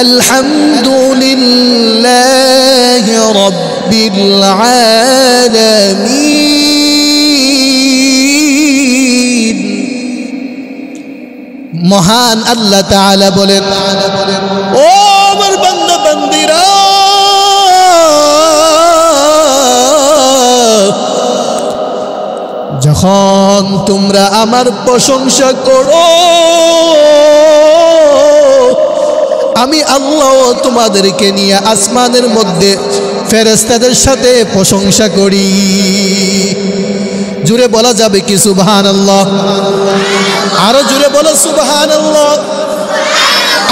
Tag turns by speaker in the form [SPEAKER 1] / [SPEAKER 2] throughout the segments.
[SPEAKER 1] আলহামদুলিল্লাহি রাব্বিল আলামিন। মহান আল্লাহ তাআলা বলেন, ও আমার বান্দা বান্দীরা, যখন তোমরা আমার প্রশংসা করো, আমি আল্লাহ তোমাদেরকে নিয়ে আসমানের মধ্যে ফেরেশতাদের সাথে প্রশংসা করি। জোরে বলা যাবে কি সুবহানাল্লাহ? আরো জোরে বলো সুবহানাল্লাহ।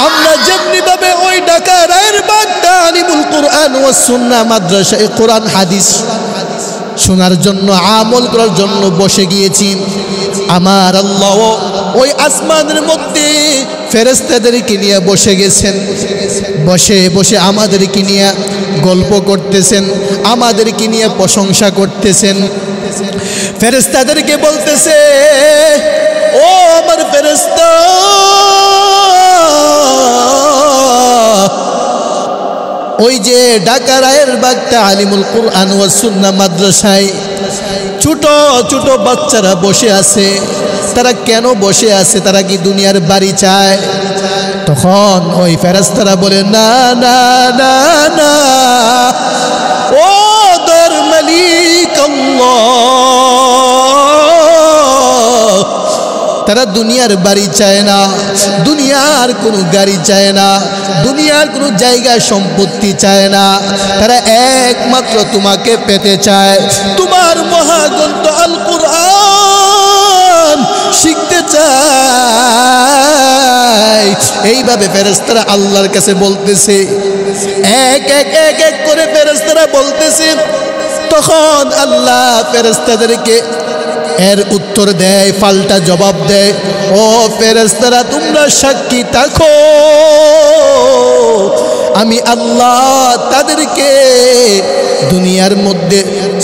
[SPEAKER 1] আমরা যেমনি ভাবে ওই ঢাকা রায়ের বাগ তালিমুল কুরআন ওয়াস সুন্নাহ মাদ্রাসায়ে কোরআন হাদিস শোনার জন্য, আমল করার জন্য বসে গিয়েছি, আমার আল্লাহ ওই আসমানের মধ্যে ফেরেশতাদেরকে নিয়ে বসে গেছেন। বসে বসে আমাদেরকে নিয়ে গল্প করতেছেন, আমাদেরকে নিয়ে প্রশংসা করতেছেন। ফেরেশতাদেরকে বলতেছে, ও আমার ফেরেশতা, ওই যে ঢাকা রায়ের বাগ তালিমুল কুরআন ওয়াস সুন্নাহ মাদ্রাসায় ছোট ছোট বাচ্চারা বসে আছে, তারা কেন বসে আছে? তারা কি দুনিয়ার বাড়ি চায়? তখন ওই ফেরেশতারা বলে, না না না না, ও দর মালিক আল্লাহ, তারা দুনিয়ার বাড়ি চায় না, দুনিয়ার কোনো গাড়ি চায় না, দুনিয়ার কোনো জায়গা সম্পত্তি চায় না, তারা একমাত্র তোমাকে পেতে চায়, তোমার মহাগ্রন্থ আল কুরআন শিখতে চায়। এইভাবে ফেরেশতারা আল্লাহর কাছে বলতেছে, এক এক এক এক করে ফেরেশতারা বলতেছে। তখন আল্লাহ ফেরেশতাদেরকে এর উত্তর দেয়, পাল্টা জবাব দেয়, ও ফেরেশতারা তোমরা সাক্ষী থাকো, আমি আল্লাহ তাদেরকে দুনিয়ার মধ্যে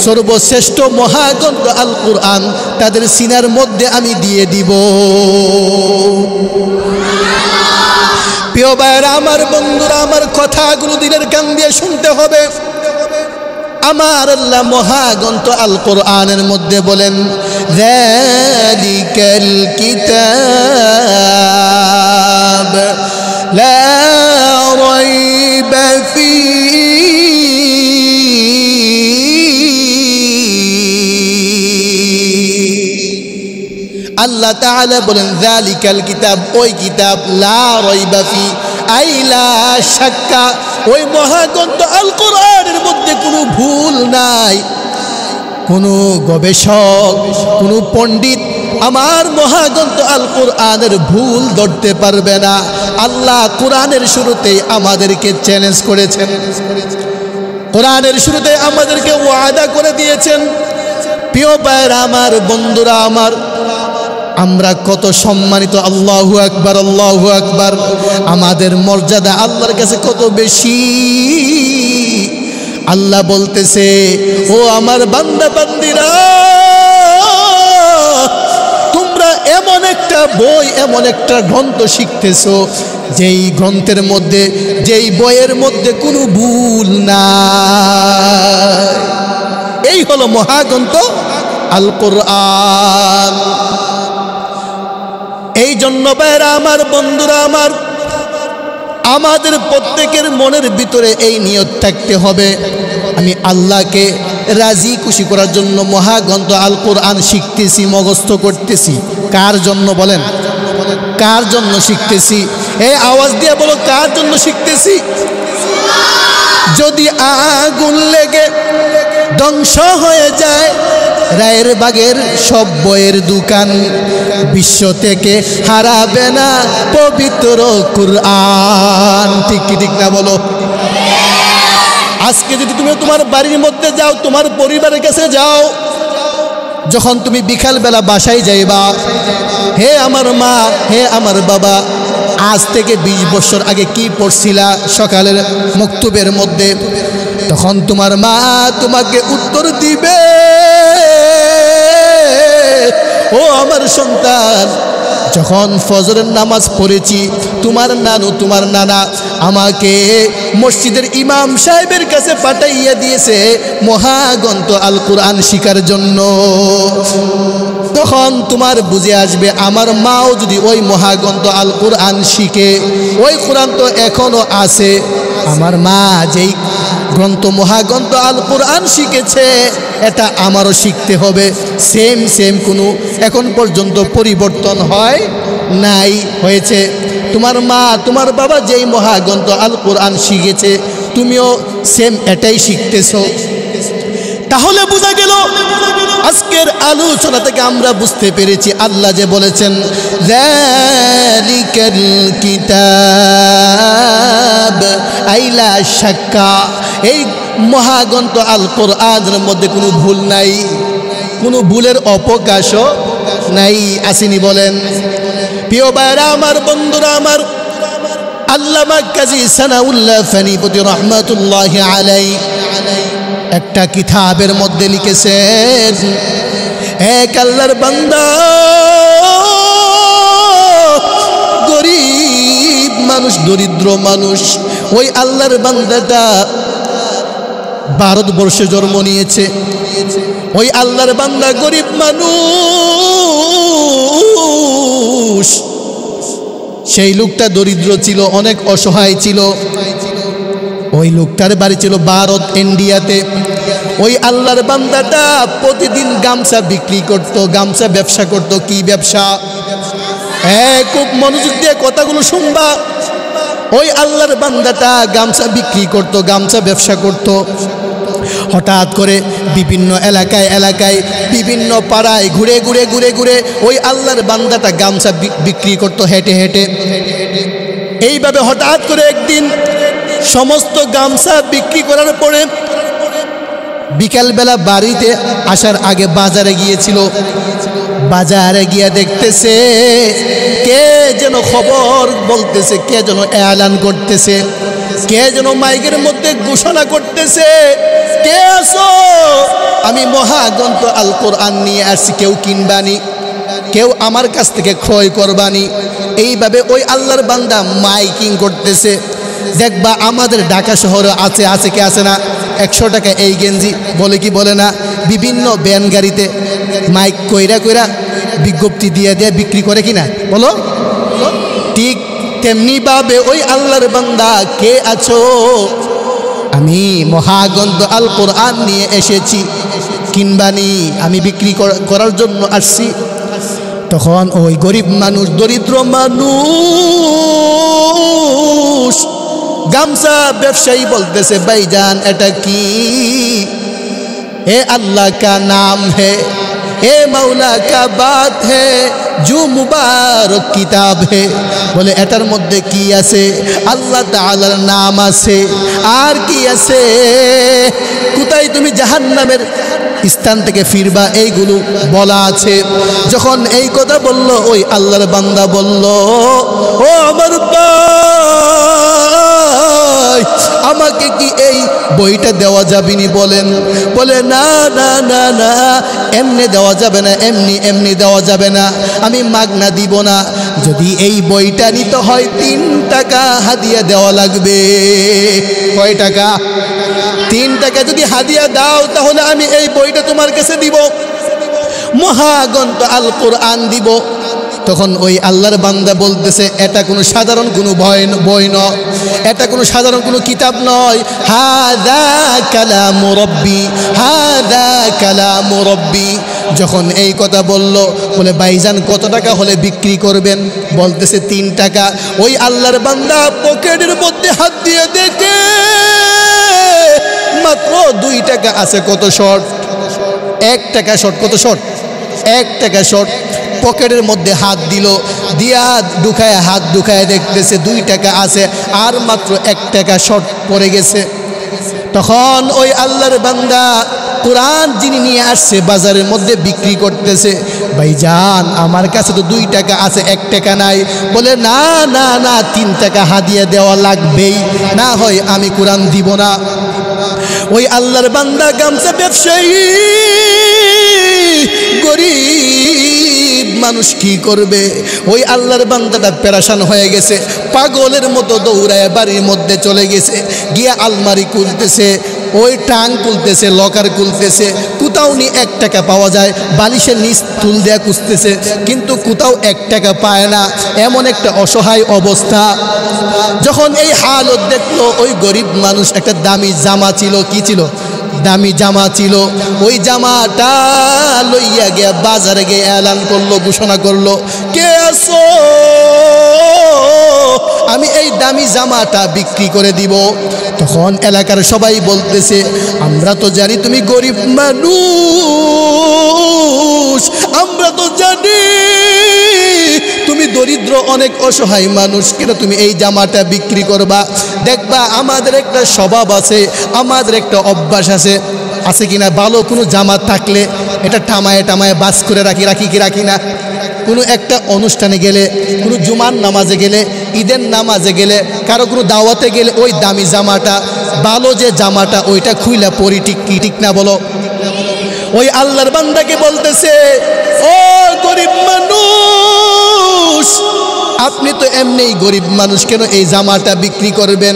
[SPEAKER 1] সর্বশ্রেষ্ঠ মহাগ্রন্থ আল কুরআন তাদের সিনার মধ্যে আমি দিয়ে দিব। প্রিয় ভাইরা, আমার বন্ধুরা, আমার কথাগুলো দিনের কান দিয়ে শুনতে হবে। আমার আল্লাহ মহাগ্রন্থ আল কোরআনের মধ্যে বলেন, যালিকাল কিতাব লা রাইবা ফীহি। আল্লাহ তাআলা বলেন, যালিকাল কিতাব, ওই কিতাব, লা রাইবা ফী, আই লা শাক্কা, ওই মহাগ্রন্থ আল কোরআনের মধ্যে কোনো ভুল নাই। কোনো গবেষক, কোনো পণ্ডিত আমার মহাগ্রন্থ আল কোরআনের ভুল ধরতে পারবে না। আল্লাহ কোরআনের শুরুতেই আমাদেরকে চ্যালেঞ্জ করেছেন, কোরআনের শুরুতে আমাদেরকে ওয়াদা করে দিয়েছেন। প্রিয় ভাইরা আমার, বন্ধুরা আমার, আমরা কত সম্মানিত, আল্লাহু আকবার, আল্লাহু আকবার। আমাদের মর্যাদা আল্লাহর কাছে কত বেশি। আল্লাহ বলতেছে, ও আমার বান্দা বান্দীরা, তোমরা এমন একটা বই, এমন একটা গ্রন্থ শিখতেছো, যেই গ্রন্থের মধ্যে, যেই বইয়ের মধ্যে কোনো ভুল নাই। এই হলো মহাগ্রন্থ আল কোরআন। এই জন্য ভাইরা আমার, বন্ধুরা আমার, আমাদের প্রত্যেকের মনের ভিতরে এই নিয়ত থাকতে হবে, আমি আল্লাহকে রাজি খুশি করার জন্য মহাগ্রন্থ আল কোরআন শিখতেছি, মুখস্থ করতেছি। কার জন্য বলেন? কার জন্য শিখতেছি? এই আওয়াজ দিয়ে বলো, কার জন্য শিখতেছি? যদি আগুন লেগে ধ্বংস হয়ে যায় রায়ের বাগের সব বইয়ের দোকান, বিশ্ব থেকে হারাবে না পবিত্র কুরআন। ঠিক কি ঠিক না বলো? আজকে যদি তুমি তোমার বাড়ির মধ্যে যাও, তোমার পরিবারের কাছে যাও, যখন তুমি বিকালবেলা বাসায় যাইবা, হে আমার মা, হে আমার বাবা, আজ থেকে 20 বছর আগে কি পড়ছিলা সকালের মক্তবের মধ্যে, তখন তোমার মা তোমাকে উত্তর দিবে, ও আমার সন্তান, যখন ফজরের নামাজ পড়েছি, তোমার নানু, তোমার নানা আমাকে মসজিদের ইমাম সাহেবের কাছে পাঠাইয়া দিয়েছে মহাগ্রন্থ আল কোরআন শিখার জন্য। তখন তোমার বুঝে আসবে আমার মাও যদি ওই মহাগ্রন্থ আল কোরআন শিখে, ওই কোরআন তো এখনো আছে, আমার মা যেই গ্রন্থ মহাগ্রন্থ আল কোরআন শিখেছে এটা আমারও শিখতে হবে। সেম সেম কোনো এখন পর্যন্ত পরিবর্তন হয় নাই, হয়েছে। তোমার মা তোমার বাবা যেই মহাগ্রন্থ আল কোরআন শিখেছে তুমিও সেম এটাই শিখতেছ। তাহলে বোঝা গেল আজকের আলোচনা থেকে আমরা বুঝতে পেরেছি আল্লাহ যে বলেছেন যালিকাল কিতাব আইলা শাক্কা, এই মহাগ্রন্থ আল কোরআনের মধ্যে কোনো ভুল নাই, কোনো ভুলের অবকাশও নাই। আসেনি বলেন? প্রিয় ভাইরা আমার, বন্ধুরা আমার, আল্লামা কাজী সানাউল্লাহ ফানিপতি রহমাতুল্লাহি আলাইহি একটা কিতাবের মধ্যে লিখেছেন, এক আল্লাহর বান্দা, গরিব মানুষ, দরিদ্র মানুষ, ওই আল্লাহর বান্দাটা ভারতবর্ষে জন্ম নিয়েছে। ওই আল্লাহর বান্দা গরিব মানুষ, সেই লোকটা দরিদ্র ছিল, অনেক অসহায় ছিল। ওই লোকটার বাড়ি ছিল ভারত, ইন্ডিয়াতে। ওই আল্লাহর বান্দাটা প্রতিদিন গামছা বিক্রি করত, গামছা ব্যবসা করত। কি ব্যবসা? খুব মনোযোগ দিয়ে কথাগুলো শুনবা। ওই আল্লাহর বান্দাটা গামছা বিক্রি করত, গামছা ব্যবসা করত। হঠাৎ করে বিভিন্ন এলাকায় এলাকায় বিভিন্ন পাড়ায় ঘুরে ঘুরে ঘুরে ঘুরে ওই আল্লাহর বান্দাটা গামছা বিক্রি করত হেঁটে হেঁটে। এইভাবে হঠাৎ করে একদিন সমস্ত গামছা বিক্রি করার পরে বিকালবেলা বাড়িতে আসার আগে বাজারে গিয়েছিল। বাজারে গিয়ে দেখতেছে কে যেন খবর বলতেছে, কে যেন এলান করতেছে, কে যেন মাইকের মধ্যে ঘোষণা করতেছে, কে আসো, আমি মহাগ্রন্থ আল কোরআন নিয়ে আসছি, কেউ কিনবানি, কেউ আমার কাছ থেকে ক্রয় করবানি। এইভাবে ওই আল্লাহর বান্দা মাইকিং করতেছে। দেখবা আমাদের ঢাকা শহরে আছে, আছে কি আছে না, 100 টাকা এই গেঞ্জি বলে কি বলে না, বিভিন্ন ভ্যান গাড়িতে মাইক কইরা কইরা বিজ্ঞপ্তি দিয়ে দিয়ে বিক্রি করে কিনা বলো। ঠিক তেমনি ভাবে ওই আল্লাহর বান্দা, কে আছো, আমি মহাগ্রন্থ আল কোরআন নিয়ে এসেছি, কিনবানি, আমি বিক্রি করার জন্য আসছি। তখন ওই গরিব মানুষ, দরিদ্র মানুষ গামছা ব্যবসায়ী বলতেছে, ভাইজান এটা কি? এ আল্লাহ কা নাম হে, এ মৌলা কা বাত হে, জু মুবারক কিতাব হে। বলে এটার মধ্যে কি আছে? আল্লাহ তাআলার নাম আছে। আর কি আছে? কোথায় তুমি জাহান্নামের স্থান থেকে ফিরবা, এইগুলো বলা আছে। যখন এই কথা বলল ওই আল্লাহর বান্দা বলল, ও আমার ভাই, আমাকে কি এই বইটা দেওয়া যাবেনি বলেন? বলে না না না না, এমনি দেওয়া যাবে না, এমনি এমনি দেওয়া যাবে না, আমি মাগনা দিব না। যদি এই বইটা নিতে হয় 3 টাকা হাদিয়া দেওয়া লাগবে। কয় টাকা? 3 টাকা যদি হাদিয়া দাও তাহলে আমি এই বইটা তোমার কাছে দিব, মহাগ্রন্থ আল কোরআন দিব। তখন ওই আল্লাহর বান্দা বলতেছে, এটা কোনো সাধারণ কোনো বই নয়, এটা কোনো সাধারণ কোনো কিতাব নয়। হাদা কালামু রব্বি, হাদা কালামু রব্বি। যখন এই কথা বলল, বলে ভাইজান কত টাকা হলে বিক্রি করবেন? বলতেছে 3 টাকা। ওই আল্লাহর বান্দা পকেটের মধ্যে হাত দিয়ে দেখে মাত্র 2 টাকা আছে। কত শর্ট? 1 টাকা শর্ট। কত শর্ট? 1 টাকা শর্ট। পকেটের মধ্যে হাত দিল, দিয়া ঢুকায়, হাত ঢুকায় দেখতেছে 2 টাকা আছে, আর মাত্র 1 টাকা শর্ট পড়ে গেছে। তখন ওই আল্লাহর বান্দা কোরআন যিনি নিয়ে আসছে বাজারের মধ্যে বিক্রি করতেছে, ভাইজান আমার কাছে তো 2 টাকা আছে, 1 টাকা নাই। বলে না না না, 3 টাকা হাদিয়া দেওয়া লাগবেই, না হয় আমি কোরআন দিব না। ওই আল্লাহর বান্দা গামছা ব্যবসায়ী গরিব মানুষ কি করবে? ওই আল্লাহর বান্দাটা পেরেশান হয়ে গেছে, পাগলের মতো দৌড়ায় বাড়ির মধ্যে চলে গেছে, গিয়া আলমারি খুলতেছে, ওই টাং খুলতেছে, লকার খুলতেছে, কোথাও নি 1 টাকা পাওয়া যায়, বালিশের নিচ তুল দেয়া খুঁজতেছে, কিন্তু কোথাও 1 টাকা পায় না। এমন একটা অসহায় অবস্থা। যখন এই হালত দেখলো, ওই গরিব মানুষ একটা দামি জামা ছিল, কি ছিল? দামি জামা ছিল। ওই জামাটা লইয়া গিয়া বাজারে গিয়ে এলান করলো, ঘোষণা করলো, কে আসো, আমি এই দামি জামাটা বিক্রি করে দিব। তখন এলাকার সবাই বলতেছে, আমরা তো জানি তুমি গরিব মানুষ, আমরা তো জানি তুমি দরিদ্র, অনেক অসহায় মানুষ, কেন তুমি এই জামাটা বিক্রি করবা? দেখবা আমাদের একটা স্বভাব আছে, আমাদের একটা অভ্যাস আছে, আছে কিনা? ভালো কোনো জামা থাকলে এটা টামায় টামায় বাস করে রাখি কি রাখি না? কোনো একটা অনুষ্ঠানে গেলে, কোনো জুমার নামাজে গেলে, ঈদের নামাজে গেলে, কারো কোনো দাওয়াতে গেলে ওই দামি জামাটা, ভালো যে জামাটা, ওইটা খুইলা পরি, ঠিক না বলো? ওই আল্লাহর বান্দাকে বলতেছে, ও গরিব মানুষ, আপনি তো এমনিই গরিব মানুষ, কেন এই জামাটা বিক্রি করবেন?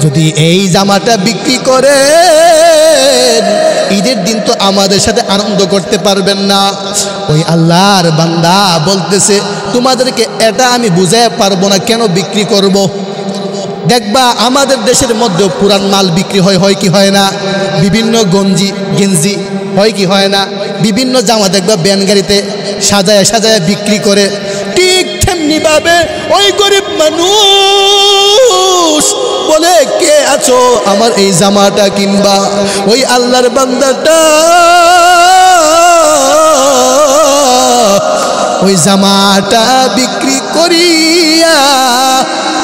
[SPEAKER 1] যদি এই জামাটা বিক্রি করেন, ঈদের দিন তো আমাদের সাথে আনন্দ করতে পারবেন না। ওই আল্লাহর বান্দা বলতেছে, তোমাদেরকে এটা আমি বুঝাতে পারবো না, কেন বিক্রি করব। দেখবা আমাদের দেশের মধ্যে পুরান মাল বিক্রি হয় কি হয় না? বিভিন্ন গেঞ্জি হয় কি হয় না? বিভিন্ন জামা দেখবা ব্যান গাড়িতে সাজায় সাজায় বিক্রি করে। ঠিক তেমনি ভাবে ওই গরিব মানুষ বলে, কে আছো, আমার এই জামাটা কিনবা? ওই আল্লাহর বান্দাটা ওই জামাটা বিক্রি করিয়া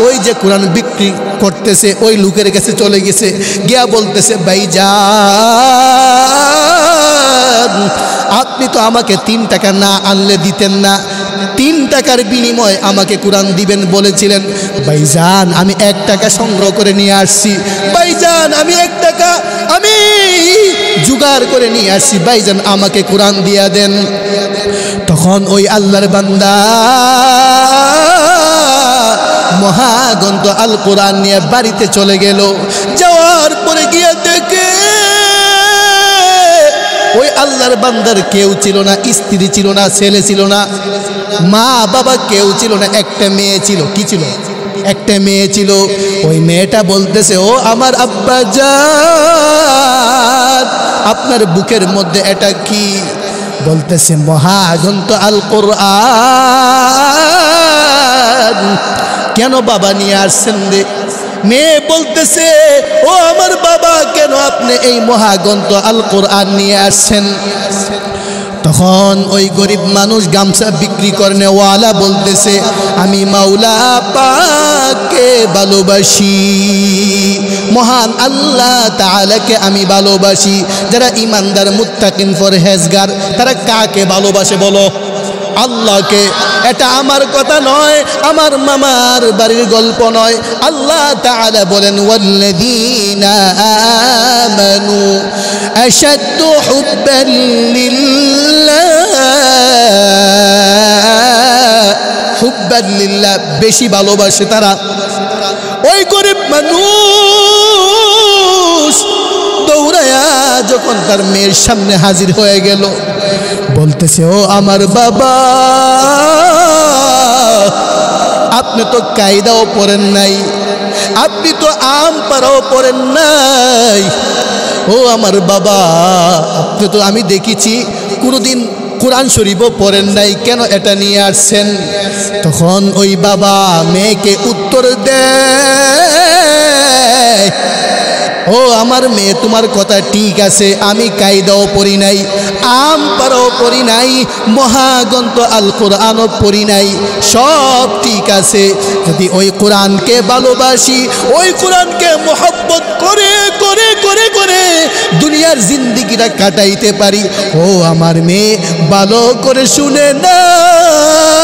[SPEAKER 1] ওই যে কোরআন বিক্রি করতেছে ওই লোকের কাছে চলে গেছে, গিয়া বলতেছে, ভাইজান, আপনি তো আমাকে 3 টাকা না আনলে দিতেন না, 3 টাকার বিনিময়ে আমাকে কোরআন দিবেন বলেছিলেন। ভাইজান, আমি 1 টাকা সংগ্রহ করে নিয়ে আসছি। ভাইজান, আমি 1 টাকা আমি জোগাড় করে নিয়ে আসছি, ভাইজান আমাকে কোরআন দিয়া দেন। তখন ওই আল্লাহর বান্দা মহাগ্রন্থ আল কোরআন নিয়ে বাড়িতে চলে গেল। যাওয়ার পরে গিয়ে দেখে ওই আল্লাহর বান্দার কেউ ছিল না, স্ত্রী ছিল না, ছেলে ছিল না, মা বাবা কেউ ছিল না, একটা মেয়ে ছিল। কি ছিল? একটা মেয়ে ছিল। ওই মেয়েটা বলতেছে, ও আমার আব্বা জান, আপনার বুকের মধ্যে এটা কি? বলতেছে, মহাগ্রন্থ আল কোরআন। কেন বাবা নিয়ে আসছেন রে? মেয়ে বলতেছে, ও আমার বাবা, কেন আপনি এই মহাগ্রন্থ আল কোরআন নিয়ে আসছেন? তখন ওই গরিব মানুষ গামছা বিক্রি করনেওয়ালা বলতেছে, আমি মাওলা পাককে ভালোবাসি, মহান আল্লাহ তাআলাকে আমি ভালোবাসি। যারা ইমানদার, মুত্তাকিন, পরহেজগার, তারা কাকে ভালোবাসে বলো? আল্লাহকে। এটা আমার কথা নয়, আমার মামার বাড়ির গল্প নয়। আল্লাহ তাআলা বলেন, ওয়াল্লাযীনা আমানু আশাদ্দু হুব্বান লিল্লাহ, হুব্বান লিল্লাহ, বেশি ভালোবাসে তারা। ওই গরিব মানুষ দৌড়ায়া যখন তার মেয়ের সামনে হাজির হয়ে গেল, বলতেছে, ও আমার বাবা, আপনি তো কায়দাও পড়েন নাই, আপনি তো আম পাড়াও পড়েন নাই। ও আমার বাবা, আপনি তো, আমি দেখেছি কোনোদিন কোরআন শরীফও পড়েন নাই, কেন এটা নিয়ে আসছেন? তখন ওই বাবা মেয়েকে উত্তর দেয়, ও আমার মেয়ে, তোমার কথা ঠিক আছে, আমি কায়দাও পড়ি নাই, আম পাড়াও পড়ি নাই, মহাগ্রন্থ আল কোরআনও পড়ি নাই, সব ঠিক আছে। যদি ওই কোরআনকে ভালোবাসি, ওই কোরআনকে মহব্বত করে করে করে করে দুনিয়ার জিন্দিগিটা কাটাইতে পারি। ও আমার মেয়ে, ভালো করে শুনে নাও,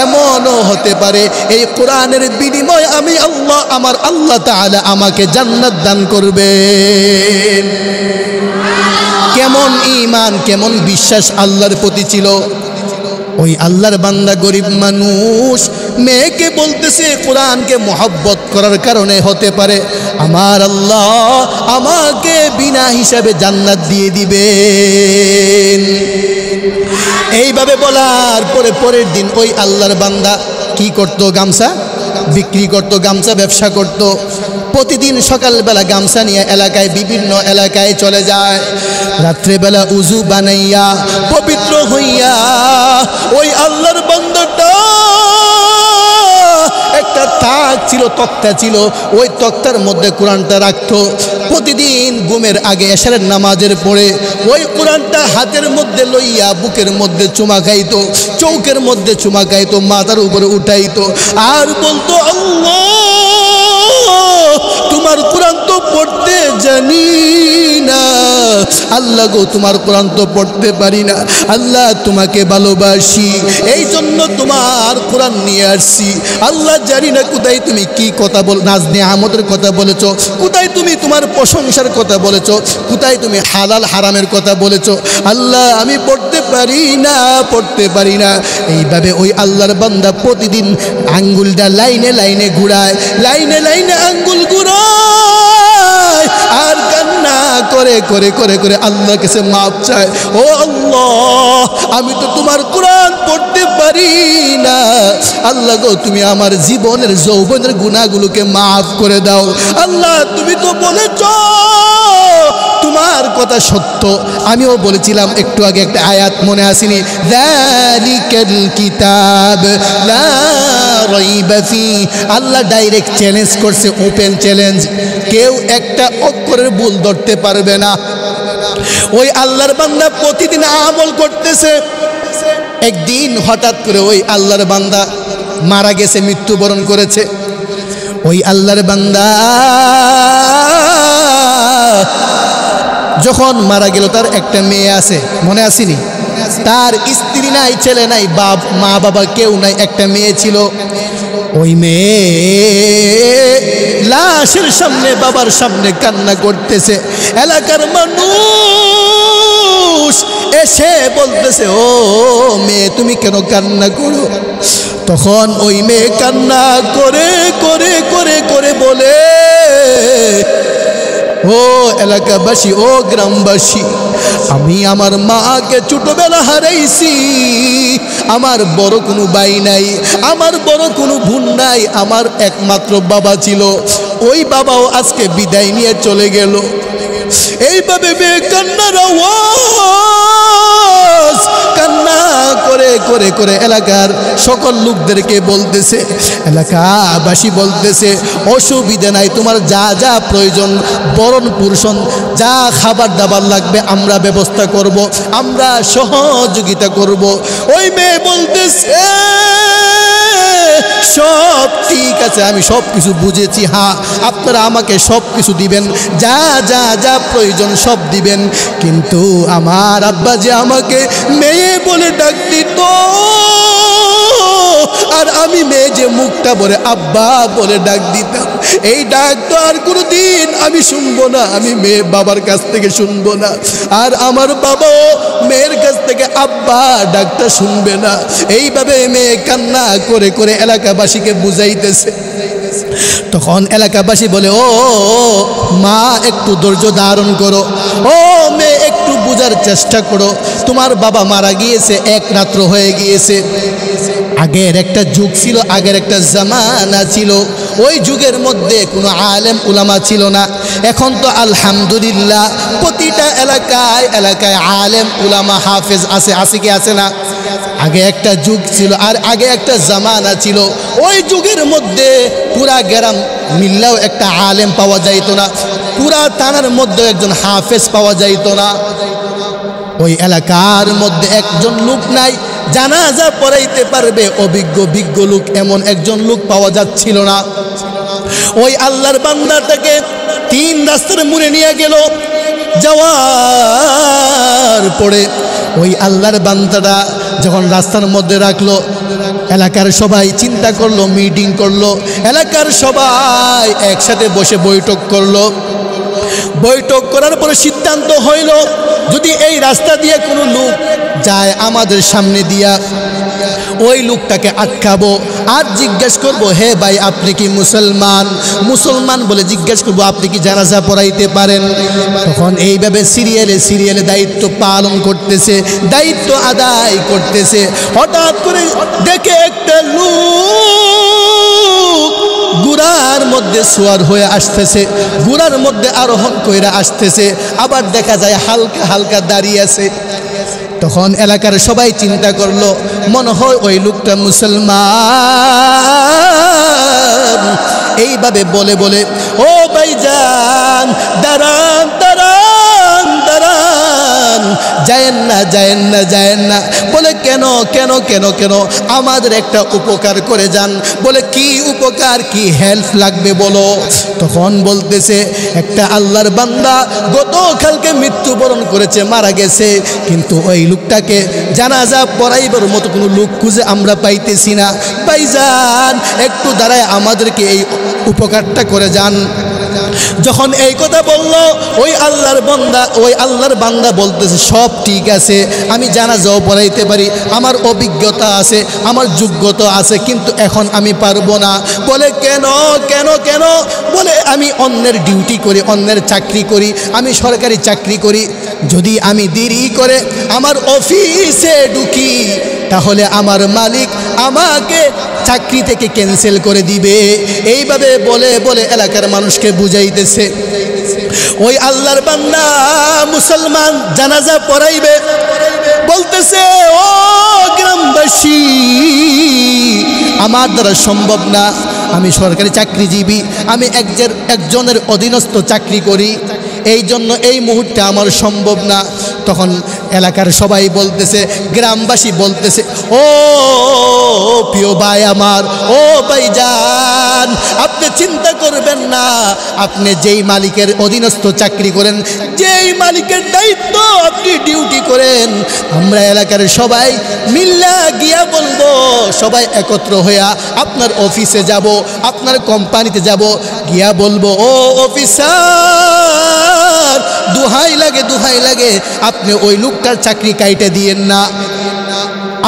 [SPEAKER 1] এমনও হতে পারে এই কোরআনের বিনিময়ে আমি আল্লাহ, আমার আল্লাহ তাআলা আমাকে জান্নাত জান্নাত দান করবেন। কেমন ঈমান, কেমন বিশ্বাস আল্লাহর প্রতি ছিল। ওই আল্লাহর বান্দা গরিব মানুষ মেয়েকে বলতেছে কোরআনকে মহব্বত করার কারণে হতে পারে আমার আল্লাহ আমাকে বিনা হিসাবে জান্নাত দিয়ে দিবেন। এইভাবে বলার পরে পরের দিন ওই আল্লাহর বান্দা কি করত? গামছা বিক্রি করত, গামছা ব্যবসা করত। প্রতিদিন সকালবেলা গামছা নিয়ে এলাকায় বিভিন্ন এলাকায় চলে যায়। রাত্রেবেলা উজু বানাইয়া পবিত্র হইয়া ওই আল্লাহর বান্দাটা একটা তাক ছিল, তক্তা ছিল, ওই তক্তার মধ্যে কোরআনটা রাখতো। প্রতিদিন ঘুমের আগে এশারের নামাজের পরে ওই কোরআনটা হাতের মধ্যে লইয়া বুকের মধ্যে চুমা খাইতো, চৌকের মধ্যে চুমা খাইতো, মাথার উপরে উঠাইতো আর বলতো আল্লাহ তোমার কোরআন তো পড়তে জানি না, আল্লাহ গো তোমার কোরআন তো পড়তে পারি না, আল্লাহ তোমাকে ভালোবাসি এই জন্য তোমার কোরআন নিয়ে আসছি। আল্লাহ জানি না কোথায় তুমি কি কথা বল, নাজ নেয়ামতের কথা বলেছ, কোথায় তুমি তোমার প্রশংসার কথা বলেছ, কোথায় তুমি হালাল হারামের কথা বলেছ, আল্লাহ আমি পড়তে পারি না, পড়তে পারি না। এইভাবে ওই আল্লাহর বান্দা প্রতিদিন আঙ্গুলটা লাইনে লাইনে ঘুরায়, লাইনে লাইনে আঙ্গুল ঘুরায় আর কান্না করে করে করে করে আল্লাহর কাছে মাপ চায়। ও আল্লাহ আমি তো তোমার কোরআন পড়তে পারি না, আল্লাহ গো তুমি আমার জীবনের যৌবনের গুনাহগুলোকে মাফ করে দাও। আল্লাহ তুমি তো বলেছ তোমার কথা সত্য। আমিও বলেছিলাম একটু আগে একটা আয়াত মনে আসেনি, যালিকাল কিতাব লা রাইবা ফি। আল্লাহ ডাইরেক্ট চ্যালেঞ্জ করছে, ওপেন চ্যালেঞ্জ, কেউ একটা অক্ষরের ভুল ধরতে পারবে না। ওই আল্লাহর বান্দা প্রতিদিন আমল করতেছে। একদিন হঠাৎ করে ওই আল্লাহর বান্দা মারা গেছে, মৃত্যুবরণ করেছে। ওই আল্লাহর বান্দা যখন মারা গেল তার একটা মেয়ে আছে, মনে আসেনি? তার স্ত্রী নাই, ছেলে নাই, মা বাবা কেউ নাই, একটা মেয়ে ছিল। ওই মেয়ে লাশের সামনে বাবার সামনে কান্না করতেছে। এলাকার মানুষ এসে বলতেছে ও মেয়ে তুমি কেন কান্না করো? তখন ওই মেয়ে কান্না করে করে করে করে বলে, ও এলাকাবাসী, ও গ্রামবাসী, আমি আমার মাকে ছোটবেলা হারাইছি। আমার বড় কোনো ভাই নাই, আমার বড় কোনো বোন নাই, আমার একমাত্র বাবা ছিল। ওই বাবাও আজকে বিদায় নিয়ে চলে গেল। এইভাবে কান্নার আওয়াজ কান্না করে করে করে এলাকার সকল লোকদেরকে বলতেছে, এলাকাবাসী বলতেছে অসুবিধা নাই, তোমার যা যা প্রয়োজন বরণ পুরুষণ যা খাবার দাবার লাগবে আমরা ব্যবস্থা করব, আমরা সহযোগিতা করব। ওই মেয়ে বলতেছে সব ঠিক আছে, আমি সব কিছু বুঝেছি, হ্যাঁ আপনারা আমাকে সব কিছু দিবেন, যা যা যা প্রয়োজন সব দিবেন, কিন্তু আমার আব্বা যে আমাকে মেয়ে বলে ডাক দিত আর আমি মেয়ে যে মুখটা বলে আব্বা বলে ডাক দিতাম, এই ডাক তো আর কোনোদিন আমি শুনবো না, আমি মেয়ে বাবার কাছ থেকে শুনবো না, আর আমার বাবাও মেয়ের কাছ থেকে আব্বা ডাকটা শুনবে না। এইভাবে মেয়ে কান্না করে করে এলাকাবাসীকে বুঝাইতেছে। তখন এলাকাবাসী বলে, ও মা একটু ধৈর্য ধারণ করো, ও মেয়ে একটু বোঝার চেষ্টা করো, তোমার বাবা মারা গিয়েছে, এক রাত্র হয়ে গিয়েছে। আগের একটা যুগ ছিল, আগের একটা জামানা ছিল, ওই যুগের মধ্যে কোনো আলেম উলামা ছিল না। এখন তো আলহামদুলিল্লাহ প্রতিটা এলাকায় এলাকায় আলেম উলামা হাফেজ আছে, আছে কি আছে না? আগে একটা যুগ ছিল আর আগে একটা জামানা ছিল। ওই যুগের মধ্যে পুরা গ্রাম মিল্লাও একটা আলেম পাওয়া যাইতো না, পুরা থানার মধ্যে একজন হাফেজ পাওয়া যাইতো না। ওই এলাকার মধ্যে একজন লোক নাই জানাজা পড়াইতে পারবে, অভিজ্ঞ বিজ্ঞ লোক এমন একজন লোক পাওয়া যাচ্ছিল না। ওই আল্লাহর বান্দাটাকে তিন রাস্তার মোড়ে নিয়ে গেল, যাওয়ার পরে ওই আল্লাহর বান্দাটা যখন রাস্তার মধ্যে রাখলো, এলাকার সবাই চিন্তা করলো, মিটিং করলো, এলাকার সবাই একসাথে বসে বৈঠক করলো। বৈঠক করার পরে সিদ্ধান্ত হইল, যদি এই রাস্তা দিয়ে কোনো লোক যায় আমাদের সামনে দিয়া, ওই লোকটাকে আটকাবো আর জিজ্ঞেস করব, হে ভাই আপনি কি মুসলমান? মুসলমান বলে জিজ্ঞেস করব, আপনি কি জানাজা পড়াইতে পারেন? তখন এইভাবে সিরিয়ালে সিরিয়ালে দায়িত্ব পালন করতেছে, দায়িত্ব আদায় করতেছে। হঠাৎ করে দেখে একটা লোক গুড়ার মধ্যে সোয়ার হয়ে আসতেছে, গুড়ার মধ্যে আরোহণ কইরা আসতেছে, আবার দেখা যায় হালকা হালকা দাঁড়িয়ে আছে। তখন এলাকার সবাই চিন্তা করলো, মনে হয় ওই লোকটা মুসলমান। এইভাবে বলে বলে, ও ভাইজান দাঁড়ান দাঁড়ান দাঁড়ান, যায়েন না যায়েন না যায়েন না। বলে কেন কেন কেন কেন? আমাদের একটা উপকার করে যান। বলে কি উপকার, কি হেল্প লাগবে বলো? তখন বলতেছে, একটা আল্লাহর বান্দা গতকালকে মৃত্যুবরণ করেছে, মারা গেছে, কিন্তু ওই লোকটাকে জানাজা পড়াইবার মতো কোনো লোক খুঁজে আমরা পাইতেছি না। ভাইজান একটু দাঁড়ায় আমাদেরকে এই উপকারটা করে যান। যখন এই কথা বলল, ওই আল্লাহর বান্দা বলতেছে, সব ঠিক আছে, আমি জানাজাও পড়াইতে পারি, আমার অভিজ্ঞতা আছে, আমার যোগ্যতা আছে, কিন্তু এখন আমি পারবো না। বলে কেন কেন কেন? বলে আমি অন্যের ডিউটি করি, অন্যের চাকরি করি, আমি সরকারি চাকরি করি, যদি আমি দেরি করে আমার অফিসে ঢুকি তাহলে আমার মালিক আমাকে চাকরি থেকে ক্যান্সেল করে দিবে। এইভাবে বলে বলে এলাকার মানুষকে বুঝাইতেছে। ওই আল্লাহর বান্দা মুসলমান জানাজা পড়াইবে, বলতেছে, ও গ্রামবাসী আমার দ্বারা সম্ভব না, আমি সরকারি চাকরিজীবী, আমি একজনের অধীনস্থ চাকরি করি, এই জন্য এই মুহূর্তে আমার সম্ভব না। তখন এলাকার সবাই বলতেছে, গ্রামবাসী বলতেছে, ও প্রিয় ভাই আমার, ও ভাইজান আপনি চিন্তা করবেন না, আপনি যেই মালিকের অধীনস্থ চাকরি করেন, যেই মালিকের দায়িত্ব আপনি ডিউটি করেন, আমরা এলাকার সবাই মিল্লা গিয়া বলবো, সবাই একত্র হইয়া আপনার অফিসে যাব, আপনার কোম্পানিতে যাব, গিয়া বলবো, ও অফিসার দোহাই লাগে আপনি ওই লোকটার চাকরি কাইটে দিয়েন না,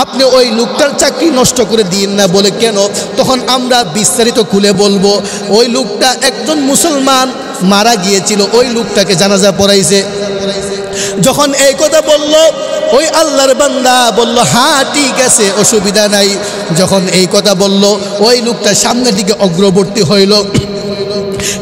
[SPEAKER 1] আপনি ওই লোকটার চাকরি নষ্ট করে দিয়েন না। বলে কেন? তখন আমরা বিস্তারিত খুলে বলবো। ওই লোকটা একজন মুসলমান মারা গিয়েছিল, ওই লোকটাকে জানাজা পড়াইছে। যখন এই কথা বলল, ওই আল্লাহর বান্দা বলল, হ্যাঁ ঠিক আছে, অসুবিধা নাই। যখন এই কথা বলল, ওই লোকটা সামনের দিকে অগ্রবর্তী হইল।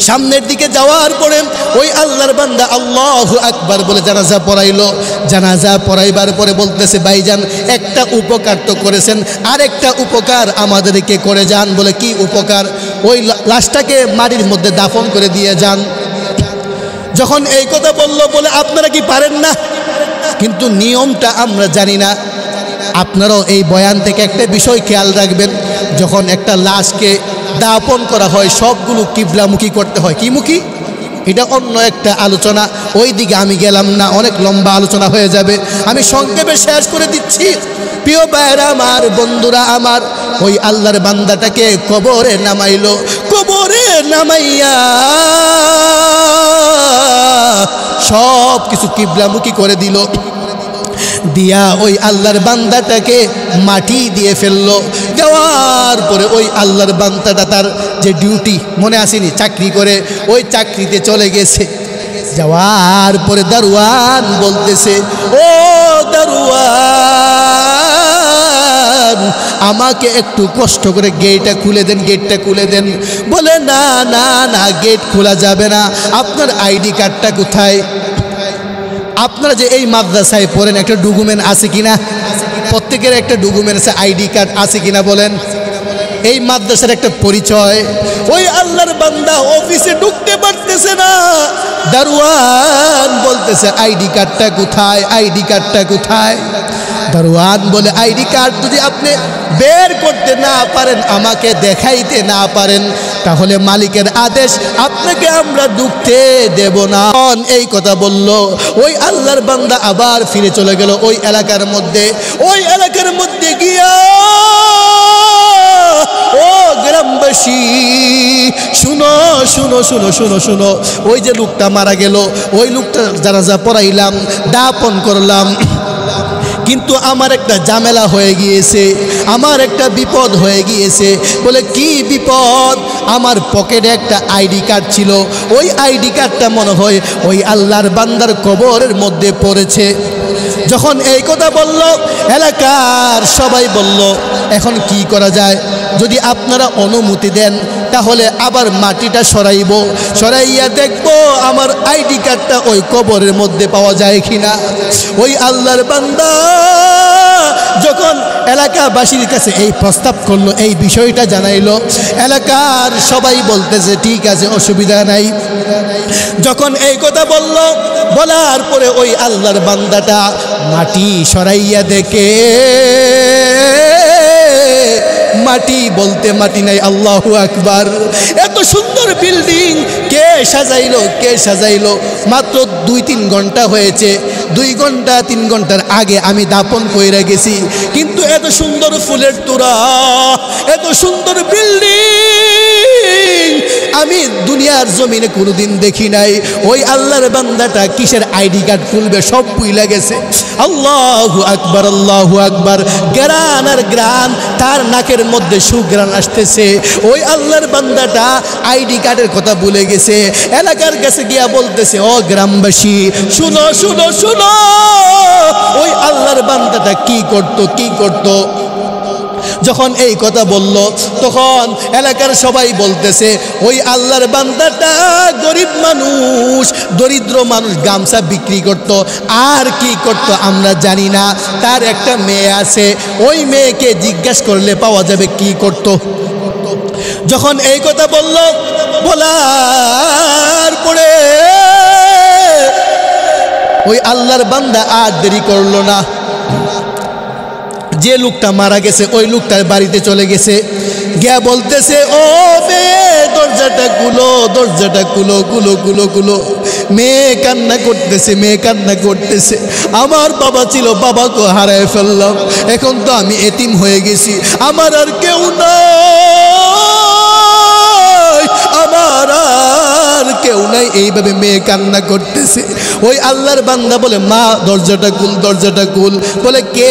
[SPEAKER 1] সামনের দিকে যাওয়ার পরে ওই আল্লাহর বান্দা আল্লাহু আকবার বলে জানাজা পড়াইলো। জানাজা পড়াইবার পরে বলতেছে, ভাইজান একটা উপকার তো করেছেন, আরেকটা উপকার আমাদেরকে করে যান। বলে কি উপকার? ওই লাশটাকে মাটির মধ্যে দাফন করে দিয়ে যান। যখন এই কথা বলল, বলে আপনারা কি পারেন না? কিন্তু নিয়মটা আমরা জানি না। আপনারাও এই বয়ান থেকে একটা বিষয় খেয়াল রাখবেন, যখন একটা লাশকে দাফন করা হয় সবগুলো কিবলামুখী করতে হয়। কি মুখী? এটা অন্য একটা আলোচনা, ওই দিকে আমি গেলাম না, অনেক লম্বা আলোচনা হয়ে যাবে। আমি সংক্ষেপে শেষ করে দিচ্ছি। প্রিয় ভাইরা আমার, বন্ধুরা আমার, ওই আল্লাহর বান্দাটাকে কবরে নামাইলো। কবরে নামাইয়া সব কিছু কিবলামুখী করে দিল। দিয়া ওই আল্লাহর বান্দাটাকে মাটি দিয়ে ফেললো। দেওয়ার পরে ওই আল্লাহর বান্দাটা তার যে ডিউটি মনে আসেনি, চাকরি করে, ওই চাকরিতে চলে গেছে। যাওয়ার পরে দারোয়ান বলতেছে, ও দারোয়ান আমাকে একটু কষ্ট করে গেটটা খুলে দেন, গেটটা খুলে দেন। বলে না না না, গেট খোলা যাবে না। আপনার আইডি কার্ডটা কোথায়? আপনারা যে এই মাদ্রাসায় পড়েন, একটা ডকুমেন্ট আছে কিনা? প্রত্যেকের একটা ডকুমেন্ট আছে, আইডি কার্ড আছে কিনা বলেন? এই মাদ্রাসার একটা পরিচয়। ওই আল্লাহর বান্দা অফিসে ঢুকতে পারতেছে না। দারোয়ান বলতেছে, আইডি কার্ডটা কোথায়? আইডি কার্ডটা কোথায়? দারোয়ান বলে, আইডি কার্ড যদি আপনি বের করতে না পারেন, আমাকে দেখাইতে না পারেন, তাহলে মালিকের আদেশ, আপনাকে আমরা ঢুকতে দেব না। এই কথা বলল, ওই আল্লাহর বান্দা আবার ফিরে চলে গেল ওই এলাকার মধ্যে। ওই এলাকার মধ্যে গিয়া, ও গ্রামবাসী, শুনো শুনো শুনো শুনো শুনো, ওই যে লোকটা মারা গেল, ওই লোকটা জানাজা পড়াইলাম, দাফন করলাম, কিন্তু আমার একটা ঝামেলা হয়ে গিয়েছে, আমার একটা বিপদ হয়ে গিয়েছে। বলে কি বিপদ? আমার পকেটে একটা আইডি কার্ড ছিল, ওই আইডি কার্ডটা মনে হয় ওই আল্লাহর বান্দার কবরের মধ্যে পড়েছে। যখন এই কথা বলল, এলাকার সবাই বলল, এখন কি করা যায়? যদি আপনারা অনুমতি দেন তাহলে আবার মাটিটা সরাইয়া দেখব আমার আইডি কার্ডটা ওই কবরের মধ্যে পাওয়া যায় কিনা। ওই আল্লাহর বান্দা যখন এলাকাবাসীর কাছে এই প্রস্তাব করলো, এই বিষয়টা জানাইলো, এলাকার সবাই বলতেছে ঠিক আছে, অসুবিধা নাই। যখন এই কথা বলল, বলার পরে ওই আল্লাহর বান্দাটা মাটি সরাইয়া দেখে, মাটি বলতে মাটি নাই। আল্লাহু আকবার! এত সুন্দর বিল্ডিং কে সাজাইলো? কে সাজাইলো? মাত্র 2-3 ঘন্টা হয়েছে, 2 ঘন্টা 3 ঘন্টার আগে আমি দাপন কইরা গেছি, কিন্তু এত সুন্দর ফুলের তোড়া, এত সুন্দর বিল্ডিং আমি দুনিয়ার জমিনে কোনোদিন দেখি নাই। ওই আল্লাহর বান্দাটা কিসের আইডি কার্ড খুলবে? সব ভুলে গেছে। আল্লাহু আকবার, আল্লাহু আকবার! গ্রান আর গ্রান, তার নাকের মধ্যে সুগ্রান আসতেছে। ওই আল্লাহর বান্দাটা আইডি কার্ডের কথা ভুলে গেছে। এলাকার কাছে গিয়া বলতেছে, ও গ্রামবাসী, শুনো শুনো শুনো, ওই আল্লাহর বান্দাটা কি করতো। যখন এই কথা বলল, তখন এলাকার সবাই বলতেছে, ওই আল্লাহর বান্দাটা গরিব মানুষ, দরিদ্র মানুষ, গামছা বিক্রি করত, আর কি করত আমরা জানি না। তার একটা মেয়ে আছে, ওই মেয়েকে জিজ্ঞাসা করলে পাওয়া যাবে কি করত। যখন এই কথা বলল, বলার পরে ওই আল্লাহর বান্দা আর দেরি করলো না, যে লোকটা মারা গেছে ওই লোকটার বাড়িতে চলে গেছে, গিয়া বলতেছে, ও মেয়ে, দরজাটা খুলো, দরজাটা খুলো, খুলো। মেয়ে কান্না করতেছে, আমার বাবা ছিল, বাবাকে হারায় ফেললাম, এখন তো আমি এতিম হয়ে গেছি, আমার আর কেউ নাই, আমার আর কেউ নাই। এইভাবে মেয়ে কান্না করতেছে। ওই আল্লাহর বান্দা বলে, মা দরজাটা খুল। বলে, কে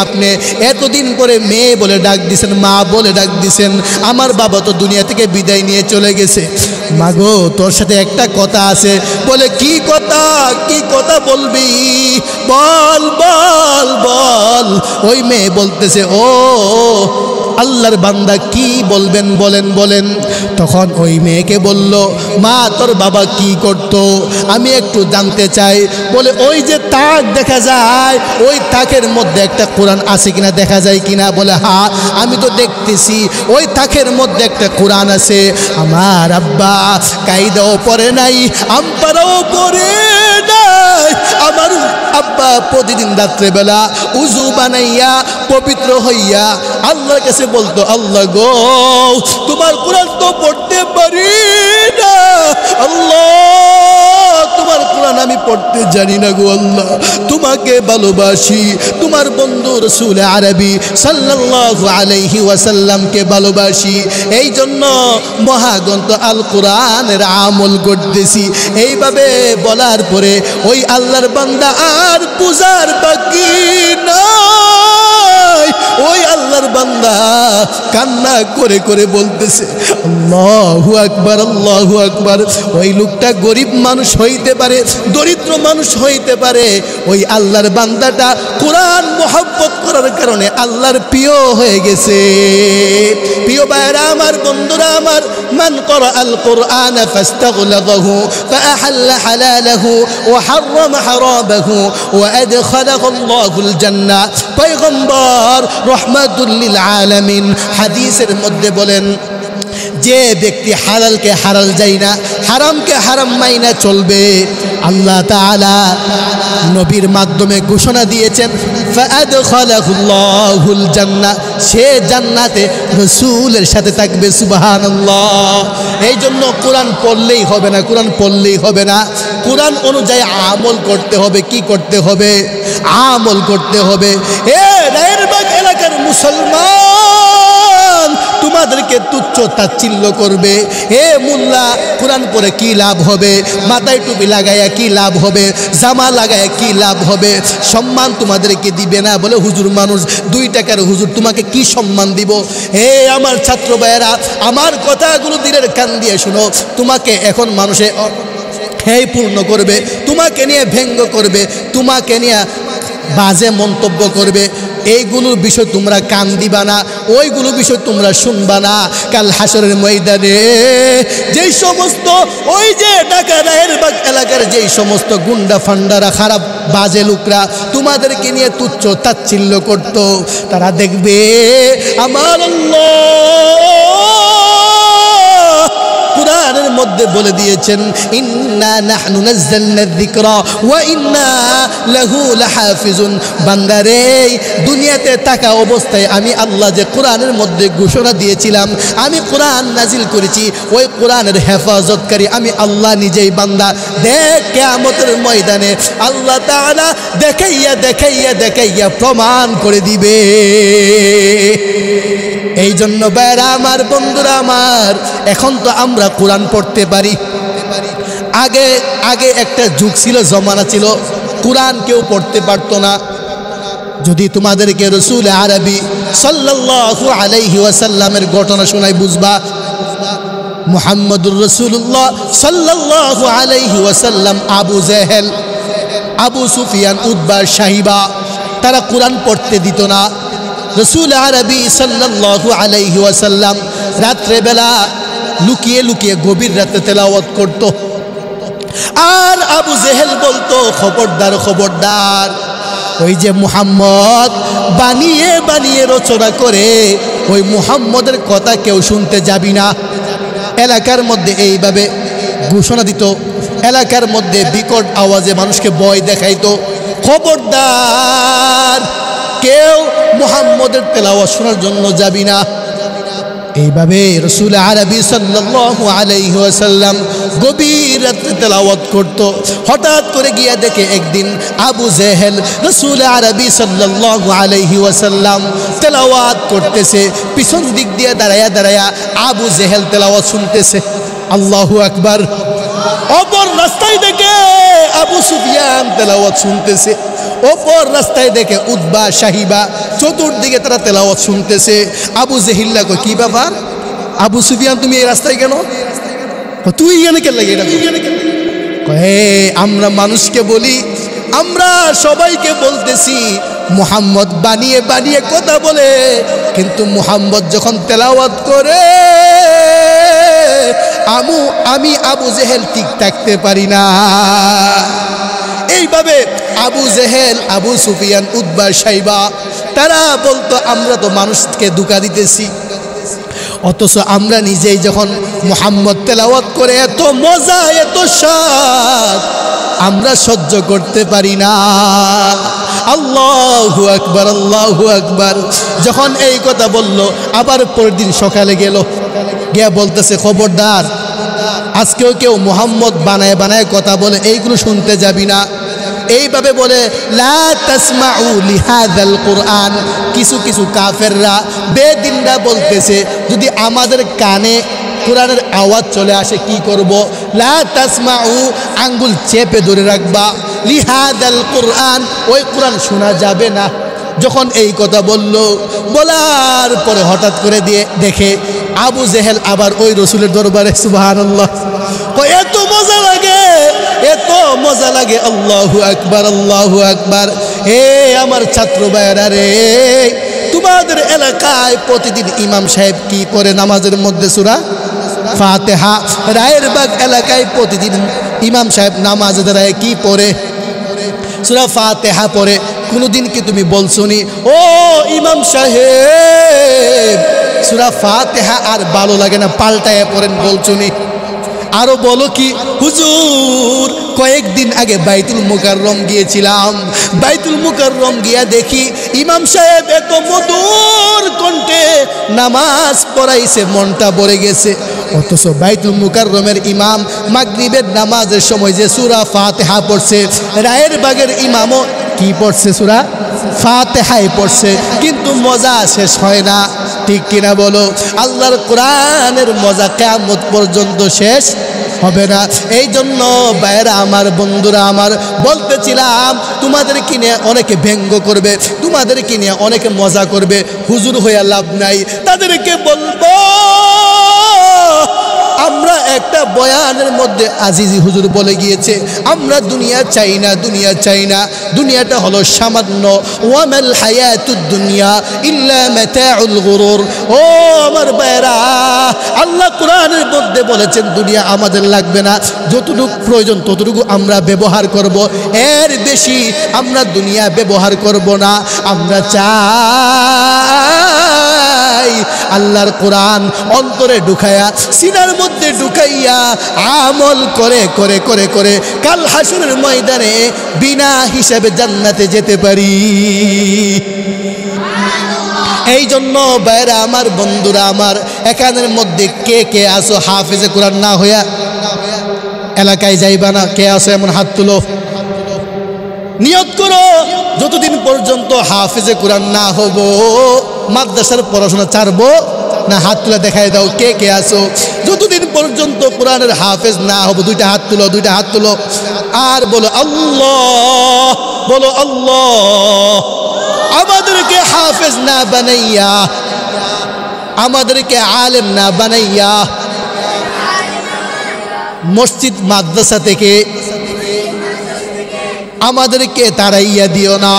[SPEAKER 1] আপনি? এতদিন পরে মেয়ে বলে ডাক দিছেন, মা বলে ডাক দিছেন, আমার বাবা তো দুনিয়া থেকে বিদায় নিয়ে চলে গেছে। মাগো, তোর সাথে একটা কথা আছে। বলে, কি কথা বলবি? বল। ওই মেয়ে বলতেছে, ও আল্লাহর বান্দা, কি বলবেন বলেন। তখন ওই মেয়েকে বলল, মা তোর বাবা কি করত আমি একটু জানতে চাই। বলে, ওই যে তাক দেখা যায়, ওই তাকের মধ্যে একটা কোরআন আছে কিনা দেখা যায় কিনা? বলে, হ্যাঁ আমি তো দেখতেছি, ওই তাকের মধ্যে একটা কোরআন আছে। আমার আব্বা কায়দাও পড়ে নাই, আমপারাও পড়ে নাই, আমার আব্বা প্রতিদিন রাত্রেবেলা উজু বানাইয়া পবিত্র হইয়া আল্লাহর কাছে বলতো, আল্লাহ গো, তোমার কোরআন তো পড়তে পারি না, আল্লাহ তোমার কোরআন আমি পড়তে জানি না গো আল্লাহ, তোমাকে ভালোবাসি, তোমার বন্ধু রাসূল আরবি সাল্লাল্লাহু আলাইহি ওয়াসাল্লামকে ভালোবাসি, এই জন্য মহাগ্রন্থ আল কোরআনের আমল করতেছি। এইভাবে বলার পরে ওই আল্লাহর বান্দা আর পূজার বাকি নাই। ওই আল্লাহর বান্দা কান্না করে বলতেছে, আল্লাহু আকবার, আল্লাহু আকবার। ওই লোকটা গরিব মানুষ হইতে পারে, দরিদ্র মানুষ হইতে পারে, ওই আল্লাহর বান্দাটা কোরআন মুহাব্বত করার কারণে আল্লাহর প্রিয় হয়ে গেছে। প্রিয় ভাইরা আমার, বন্ধুরা আমার, মান ক্বারা আল কোরআন ফাস্তাগলাযহু ফাআহাল্লা হালালাহু ওয়া হাররামা হারামাহু ওয়া আদখালাহু আল্লাহুল জান্নাহ। পয়গম্বর রাহমাতুল লিল আলামিন হাদিসের মধ্যে বলেন, যে ব্যক্তি হালালকে হালাল যাই না, হারামকে হারাম মাইনা চলবে, আল্লাহ তাআলা নবীর মাধ্যমে ঘোষণা দিয়েছেন ফাআদখালাহুল্লাহুল জান্নাহ, সে জান্নাতে রাসূলের সাথে থাকবে। সুবহানাল্লাহ। এই জন্য কোরআন পড়লেই হবে না, কোরআন পড়লেই হবে না, কোরআন অনুযায়ী আমল করতে হবে। কি করতে হবে? আমল করতে হবে। এ রায়েরবাগ এলাকার মুসলমান তোমাদেরকে তুচ্ছ তাচ্ছিল্য করবে, এ মোল্লা কোরআন পড়ে কি লাভ হবে, মাথায় টুপি লাগাইয়া কি লাভ হবে, জামা লাগাইয়া কি লাভ হবে, সম্মান তোমাদেরকে দিবে না। বলে হুজুর মানুষ, 2 টাকার হুজুর তোমাকে কি সম্মান দিব? হে আমার ছাত্র ভাইয়েরা, আমার কথাগুলো দিলের কান দিয়ে শুনো। তোমাকে এখন মানুষে হেয় পূর্ণ করবে, তোমাকে নিয়ে ব্যঙ্গ করবে, তোমাকে নিয়ে বাজে মন্তব্য করবে, এইগুলোর বিষয় তোমরা কান দিবা না, ওইগুলো বিষয় তোমরা শুনবা না। কাল হাসরের ময়দানে যেই সমস্ত ওই যে ঢাকা রায়েরবাগ এলাকার যেই সমস্ত গুন্ডা ফান্ডারা, খারাপ বাজে লোকরা তোমাদেরকে নিয়ে তুচ্ছ তাচ্ছিল্য করত, তারা দেখবে আমার কোরআনের মধ্যে বলে দিয়েছেন ইন্না নাহনু নাযালনা যিকরা ওয়া ইন্না লাহু লাহাফিজুন। বান্দারে, দুনিয়াতে থাকা অবস্থায় আমি আল্লাহ যে কোরআনের মধ্যে ঘোষণা দিয়েছিলাম, আমি কোরআন নাজিল করেছি, ওই কোরআনের হেফাজতকারী আমি আল্লাহ নিজেই। বান্দা দেখ, কিয়ামতের ময়দানে আল্লাহ তাআলা দেখাইয়া দেখাইয়া দেখাইয়া প্রমাণ করে দিবে। এই জন্য ভাইরা আমার, বন্ধুরা আমার, এখন তো আমরা কোরআন পড়তে পারি। আগে আগে একটা যুগ ছিল, জমানা ছিল, কোরআন কেউ পড়তে পারতো না। যদি তোমাদেরকে রাসূল আরবি সাল্লাল্লাহু আলাইহি ওয়াসাল্লামের ঘটনা শোনাই বুঝবা। মুহাম্মদুর রাসূলুল্লাহ সাল্লাল্লাহু আলাইহি ওয়াসাল্লাম, আবু জেহেল, আবু সুফিয়ান, উতবা, সাহিবা, তারা কোরআন পড়তে দিত না। রাসূল আরবি সাল্লাল্লাহু আলাইহি ওয়াসাল্লাম রাত্রেবেলা লুকিয়ে লুকিয়ে গভীর রাতে তেলাওয়াত করত। আর আবু জেহেল বলতো, খবরদার খবরদার, ওই যে মুহাম্মদ বানিয়ে বানিয়ে রচনা করে, ওই মুহাম্মদের কথা কেউ শুনতে যাবি না। এলাকার মধ্যে এইভাবে ঘোষণা দিত, এলাকার মধ্যে বিকট আওয়াজে মানুষকে ভয় দেখাইতো, খবরদার কেউ মুহাম্মদের তেলাওয়াত শোনার জন্য যাবি না। এইভাবে রাসূল আরবি সাল্লাল্লাহু আলাইহি ওয়াসাল্লাম গভীর রাতে তেলাওয়াত করত। হঠাৎ করে গিয়া দেখে একদিন আবু জেহেল রাসূল আরবি সাল্লাল্লাহু আলাইহি ওয়াসাল্লাম তেলাওয়াত করতেছে, পিছন দিক দিয়ে দাঁড়ায়া দাঁড়ায়া আবু জেহেল তেলাওয়াত শুনতেছে। আল্লাহু আকবার। অপর রাস্তায় দেখে আবু সুফিয়ান তেলাওয়াত শুনতেছে, অপর রাস্তায় দেখে উতবা, সাহিবা, চতুর্দিকে তারা তেলাওয়াত শুনতেছে। আবু জেহিল্লা কয়, কি ব্যাপার আবু সুফিয়ান, তুমি এই রাস্তায় কেন? তুই এখানে কেন লাগে? এটা আমরা মানুষকে বলি, আমরা সবাইকে বলতেছি মুহাম্মদ বানিয়ে বানিয়ে কথা বলে, কিন্তু মুহাম্মদ যখন তেলাওয়াত করে আমি আবু জেহেল ঠিক থাকতে পারি না। এইভাবে আবু জেহেল, আবু সুফিয়ান, উতবা, সাইবা তারা বলতো আমরা তো মানুষকে ধোঁকা দিতেছি, অথচ আমরা নিজেই যখন মুহাম্মদ তেলাওয়াত করে এত মজা, এত স্বাদ আমরা সহ্য করতে পারি না। আল্লাহু আকবার, আল্লাহু আকবার। যখন এই কথা বলল, আবার পরের দিন সকালে গেল, গিয়া বলতেছে, খবরদার আজকেও কেউ মুহাম্মদ বানায় বানায় কথা বলে, এইগুলো শুনতে যাবি না। এইভাবে বলে লা তাসমাউ লিহাযাল কুরআন। কিছু কিছু কাফেররা, বেদিনরা বলতেছে, যদি আমাদের কানে কোরআনের আওয়াজ চলে আসে কি করব? লা তাসমাউ, আঙ্গুল চেপে ধরে রাখবা, লিহাযাল কুরআন, ওই কোরআন শোনা যাবে না। যখন এই কথা বলল, বলার পরে হঠাৎ করে দিয়ে দেখে আবু জেহেল আবার ওই রসুলের দরবারে। সুবহানাল্লাহ। এত মজা লাগে, এত মজা লাগে। আল্লাহু আকবার, আল্লাহু আকবার। হে আমার ছাত্র ভাইরা রে, তোমাদের এলাকায় প্রতিদিন ইমাম সাহেব কি পড়ে নামাজের মধ্যে? সূরা ফাতিহা। রায়েরবাগ এলাকায় প্রতিদিন ইমাম সাহেব নামাজে দাঁড়ায় কি পড়ে? সূরা ফাতিহা পড়ে। কোনোদিন কি তুমি বলছনি, ও ইমাম সাহেব সূরা ফাতিহা আর ভালো লাগে না, পাল্টায় পড়েন বলছুনি। আরো বলো কি হুজুর, কয়েকদিন আগে বাইতুল মুকাররম গিয়েছিলাম, বাইতুল মুকাররম গিয়া দেখি ইমাম সাহেব এত মধুর কণ্ঠে নামাজ পড়াইছে, মনটা ভরে গেছে। অথচ বাইতুল মুকাররমের ইমাম মাগরিবের নামাজের সময় যে সূরা ফাতিহা পড়ছে, রায়ের বাগের ইমামও কি পড়ছে? সূরা ফাতিহাই পড়ছে, কিন্তু মজা শেষ হয় না, ঠিক কিনা বলো? আল্লাহর কোরআনের মজা কিয়ামত পর্যন্ত শেষ হবে না। এই জন্য ভাইরা আমার, বন্ধুরা আমার, বলতেছিলাম তোমাদেরকে নিয়ে অনেকে ব্যঙ্গ করবে, তোমাদেরকে নিয়ে অনেকে মজা করবে, হুজুর হয়ে লাভ নাই। তাদেরকে বলবো আমরা একটা বয়ানের মধ্যে আজিজি হুজুর বলে গিয়েছে, আমরা দুনিয়া চাই না, দুনিয়া চাই না, দুনিয়াটা হলো সামান্য। ওয়ামাল হায়াতুদ দুনিয়া ইল্লা মাতাউল গুরুর। ও আমার ভাইরা, আল্লাহ কোরআনের মধ্যে বলেছেন দুনিয়া আমাদের লাগবে না, যতটুকু প্রয়োজন ততটুকু আমরা ব্যবহার করব, এর বেশি আমরা দুনিয়া ব্যবহার করব না। আমরা চাই আল্লাহর কোরআন অন্তরে ঢুকায়া, সিনার মধ্যে ঢুকাইয়া আমল করে করে করে করে কাল হাসরের ময়দানে বিনা হিসাবে জান্নাতে যেতে পারি। এই জন্য ভাইরা আমার, বন্ধুরা আমার, এখানের মধ্যে কে কে আসো হাফেজে কোরআন না হইয়া এলাকায় যাইবা না? কে আসো এমন হাত তুলো। নিয়ত করো যতদিন পর্যন্ত হাফেজে কোরআন না হব মাদ্রাসার পড়াশোনা ছাড়বো না। হাত তুলে দেখাই দাও কে কে আসো। যতদিন পর্যন্ত কোরআনের হাফেজ না হব, দুইটা হাত তুলো, দুইটা হাত তুলো, আর বলো আল্লাহ, বলো আল্লাহ। আমাদেরকে হাফেজ না বানাইয়া, আমাদেরকে আলেম না বানাইয়া মসজিদ মাদ্রাসা থেকে আমাদেরকে তাড়াইয়া দিও না।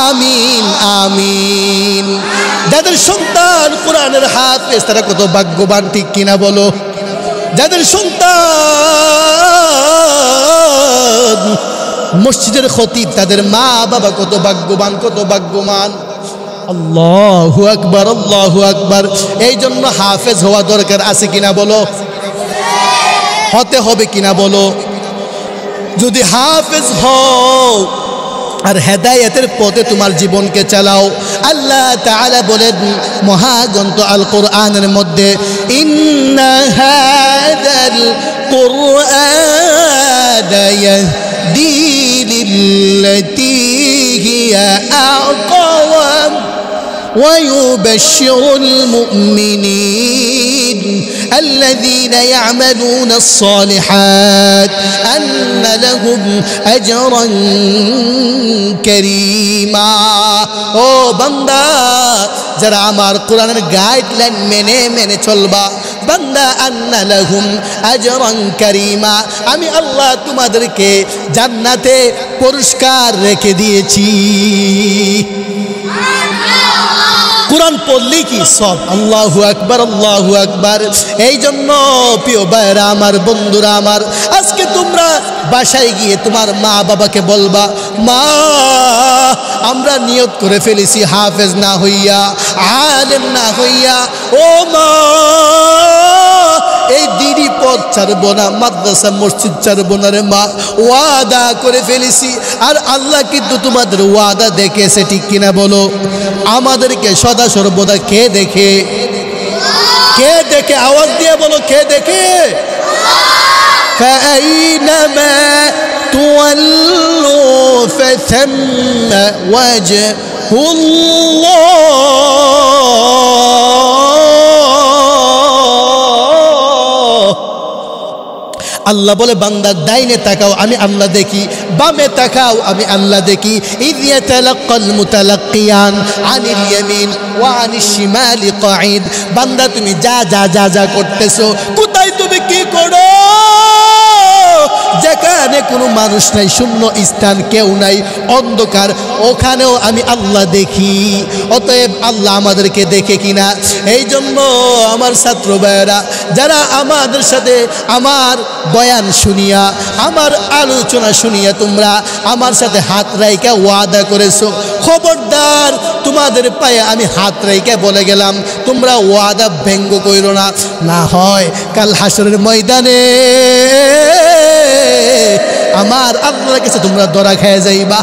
[SPEAKER 1] আমিন আমিন। যাদের সন্তান কোরআনের হাফেজ তারা কত ভাগ্যবান, ঠিক কিনা বলো? যাদের সন্তান মসজিদের খতিব, তাদের মা বাবা কত ভাগ্যবান, কত ভাগ্যবান। আল্লাহু আকবার, আল্লাহু আকবার। এই জন্য হাফেজ হওয়া দরকার আছে কিনা বলো? হতে হবে কিনা বলো? যদি হাফেজ হও আর হেদায়েতের পথে তোমার জীবনকে চালাও, আল্লাহ তাআলা বলেন মহাগ্রন্থ আল কোরআনের মধ্যে, ইন্না হাযাল কুরআনা ইয়াহদি লিল্লাতী হিয়া আ'কাওয়াম ويبشر المؤمنين الذين يعملون الصالحات أن لهم أجرا كريما। ও বান্দা, যারা আমার কোরআনের গাইডলাইন মেনে মেনে চলবা, বান্দা, আন্না লাহুম আজরান কারীমা, আমি আল্লাহ তোমাদেরকে জান্নাতে পুরস্কার রেখে দিয়েছি। কোরআন পড়লেই কি সব। আল্লাহু আকবার, আল্লাহু আকবার। এই জন্য প্রিয় ভাইরা আমার, বন্ধুরা আমার, আজকে তোমরা বাসায় গিয়ে তোমার মা বাবাকে বলবা, মা আমরা নিয়ত করে ফেলেছি হাফেজ না হইয়া, আলেম না হইয়া, ও মা এই দিনই পথ ছাড়বো না, মাদ্রাসা মসজিদ ছাড়বো না রে মা, ওয়াদা করে ফেলেছি। আর আল্লাহ কিন্তু তোমাদের ওয়াদা দেখেছে, ঠিক কিনা বলো? আমাদেরকে সদা সর্বদা কে দেখে? কে দেখে? আওয়াজ দিয়ে বলো, কে দেখে? فأينما تولوا فثم وجه الله। আল্লাহ বলে বান্দা ডাইনে তাকাও, আমি আল্লাহ দেখি, বামে তাকাও, আমি আল্লাহ দেখি। ইয ইয়াতালাক্কাল মুতালাক্কিয়ান আনিল ইয়ামিন ওয়া আনিশ শিমালি কাঈদ। বান্দা তুমি যা যা যা যা করতেছো, কোথায় তুমি কি করো, যেখানে কোনো মানুষ নাই, শূন্য স্থান, কেউ নাই, অন্ধকার, ওখানেও আমি আল্লাহ দেখি। অতএব আল্লাহ আমাদেরকে দেখে কিনা? এই জন্য আমার ছাত্র ভাইয়েরা, যারা আমাদের সাথে আমার বয়ান শুনিয়া, আমার আলোচনা শুনিয়া তোমরা আমার সাথে হাত রাইকা ওয়াদা করেছো, খবরদার তোমাদের পায়ে আমি হাত রাইকা বলে গেলাম, তোমরা ওয়াদা ভঙ্গ কইরো না, না হয় কাল হাসরের ময়দানে আমার আল্লাহর কাছে তোমরা ধরা খেয়ে যাইবা।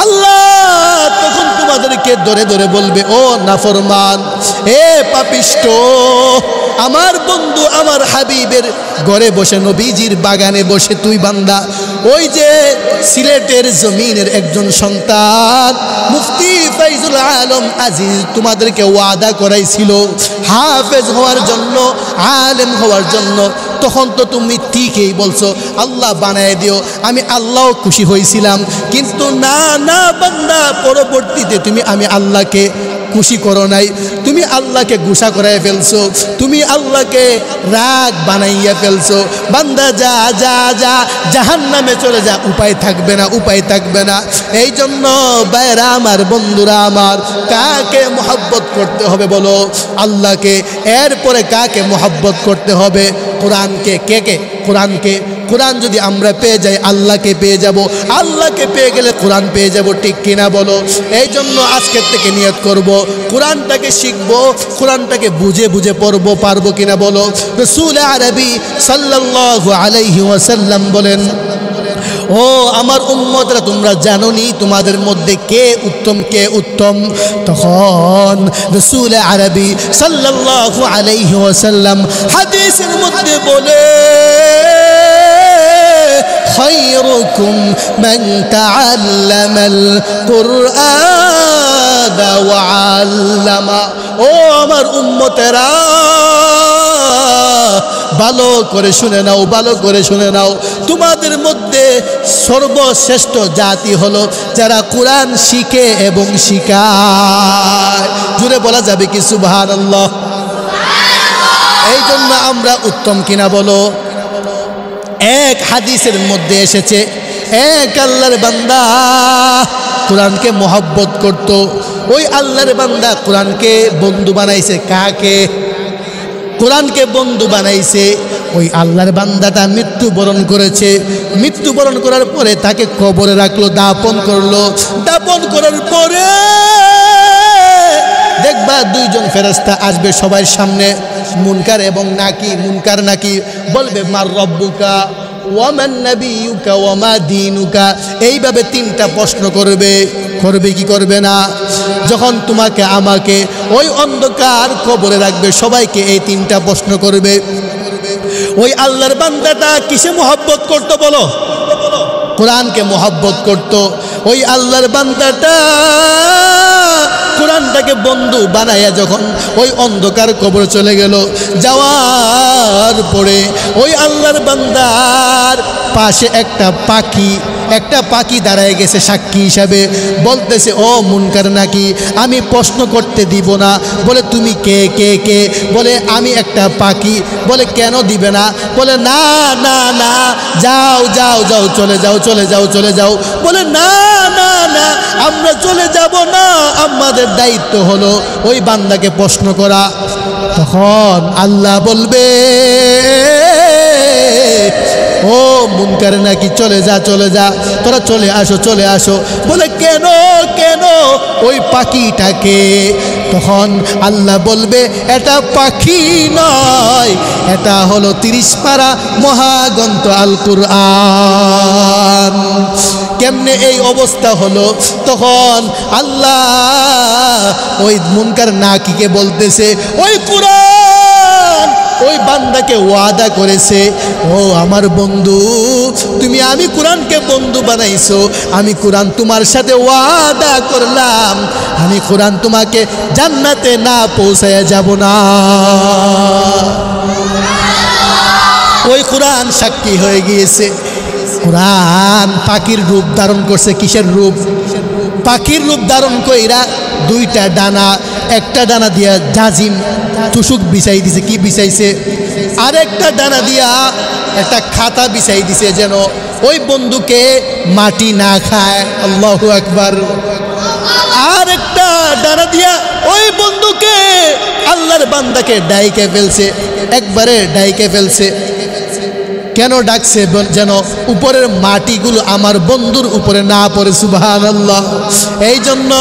[SPEAKER 1] আল্লাহ তখন তোমাদেরকে ধরে ধরে বলবে, ও নাফরমান, এ পাপিষ্ট, আমার বন্ধু আমার হাবিবের ঘরে বসে, নবীজির বাগানে বসে তুই বান্দা, ওই যে সিলেটের জমিনের একজন সন্তান মুফতি ফাইজুল আলম আজিজ তোমাদেরকে ওয়াদা করাইছিল হাফেজ হওয়ার জন্য, আলেম হওয়ার জন্য, তখন তো তুমি ঠিকই বলছো আল্লাহ বানায় দিও, আমি আল্লাহও খুশি হয়েছিলাম, কিন্তু না না বান্দা, পরবর্তীতে তুমি আমি আল্লাহকে খুশি করো নাই, তুমি আল্লাহকে গুসা করাই ফেলছো, তুমি আল্লাহকে রাগ বানাইয়া ফেলছো। বান্দা যা যা যা, জাহান্নামে চলে যা, উপায় থাকবে না, উপায় থাকবে না। এই জন্য ভাইরা আমার, বন্ধুরা আমার, কাকে মোহাব্বত করতে হবে বলো? আল্লাহকে। এরপরে কাকে মোহাব্বত করতে হবে? কোরআনকে। কে কে? কোরআনকে। কোরআন যদি আমরা পেয়ে যাই, আল্লাহকে পেয়ে যাব, আল্লাহকে পেয়ে গেলে কোরআন পেয়ে যাব, ঠিক কিনা বলো? এই জন্য আজকের থেকে নিয়ত করব, কোরআনটাকে শিখবো, কোরআনটাকে বুঝে বুঝে পড়বো, পারবো কিনা বলো? রাসূল আরবি সাল্লাল্লাহু আলাইহি ওয়াসাল্লাম বলেন, ও আমার উম্মতরা, তোমরা জানো নি তোমাদের মধ্যে কে উত্তম, কে উত্তম? তখন রাসূল আরবি সাল্লাল্লাহু আলাইহি ওয়াসাল্লাম হাদিসের মধ্যে বলে, খায়রুকুম মান তাআল্লামাল কুরআন ওয়া আল্লামা। ও আমার উম্মতেরা, ভালো করে শুনে নাও, ভালো করে শুনে নাও, তোমাদের মধ্যে সর্বশ্রেষ্ঠ জাতি হলো যারা কোরআন শিখে এবং শিখায়। জুড়ে বলা যাবে কি সুবহানাল্লাহ? এই জন্য আমরা উত্তম কিনা বলো? এক হাদিসের মধ্যে এসেছে, এক আল্লাহর বান্দা কোরআনকে মোহাব্বত করত, ওই আল্লাহর বান্দা কোরআনকে বন্ধু বানাইছে। কাকে? কোরআনকে বন্ধু বানাইছে। ওই আল্লাহর বান্দাটা মৃত্যুবরণ করেছে। মৃত্যুবরণ করার পরে তাকে কবরে রাখলো, দাপন করলো। দাপন করার পরে দেখবা দুইজন ফেরেশতা আসবে সবার সামনে, মুনকার এবং নাকির। মুনকার নাকির বলবে, মার রব্বুকা ওয়া মান নাবিয়ুকা ওয়া মা দীনুকা। এইভাবে তিনটা প্রশ্ন করবে। করবে কি করবে না? যখন তোমাকে আমাকে ওই অন্ধকার কবরে রাখবে, সবাইকে এই তিনটা প্রশ্ন করবে। ওই আল্লাহর বান্দাটা কিসে মোহাব্বত করতো বলো? কোরআনকে মোহাব্বত করত। ওই আল্লাহর বান্দাটা কোরআনটাকে বন্ধু বানাইয়া যখন ওই অন্ধকার কবরে চলে গেল, যাওয়ার পরে ওই আল্লাহর বান্দার পাশে একটা পাখি দাঁড়ায় গেছে সাক্ষী হিসাবে। বলতেছে, ও মুনকার নাকি, আমি প্রশ্ন করতে দিব না। বলে, তুমি কে কে কে? বলে, আমি একটা পাখি। বলে, কেন দিবে না? বলে, না না না, যাও যাও যাও, চলে যাও চলে যাও চলে যাও। বলে, না না না, আমরা চলে যাব না, আমাদের দায়িত্ব হলো ওই বান্দাকে প্রশ্ন করা। তখন আল্লাহ বলবে, ও মুনকার নাকি, চলে যা চলে যা, তোরা চলে আসো চলে আসো। বলে, কেন কেন? ওই পাখিটাকে। তখন আল্লাহ বলবে, এটা পাখি নয়, এটা হলো 30 পারা মহাগ্রন্থ আল কুরআন। কেমনে এই অবস্থা হলো? তখন আল্লাহ ওই মুনকার নাকিকে বলতেছে, ওই কুরআন ওই বান্দাকে ওয়াদা করেছে, ও আমার বন্ধু, আমি কোরআনকে বন্ধু বানাইছো, আমি কোরআন তোমার সাথে ওয়াদা করলাম, আমি কোরআন তোমাকে জান্নাতে না পৌঁছায়া যাব না। ওই কোরআন সাক্ষী হয়ে গিয়েছে। কোরআন পাখির রূপ ধারণ করছে। কিসের রূপ? পাখির রূপ ধারণ কইরা দুইটা ডানা, একটা ডানা দিয়া জাজিম তুষুক বিছাই দিছে। কি বিছাইছে? আরেকটা ডানা দিয়া একটা খাতা বিছাই দিছে যেন ওই বন্ধুকে মাটি না খায়। আল্লাহু আকবার। আর একটা ডানা দিয়া ওই বন্ধুকে আল্লাহর বান্দাকে ডাইকে ফেলছে, একবারে ডাইকে ফেলছে। কেন ডাকছে? যেন উপরের মাটিগুলো আমার বন্ধুর উপরে না পড়ে। সুবহানাল্লাহ। এই জন্য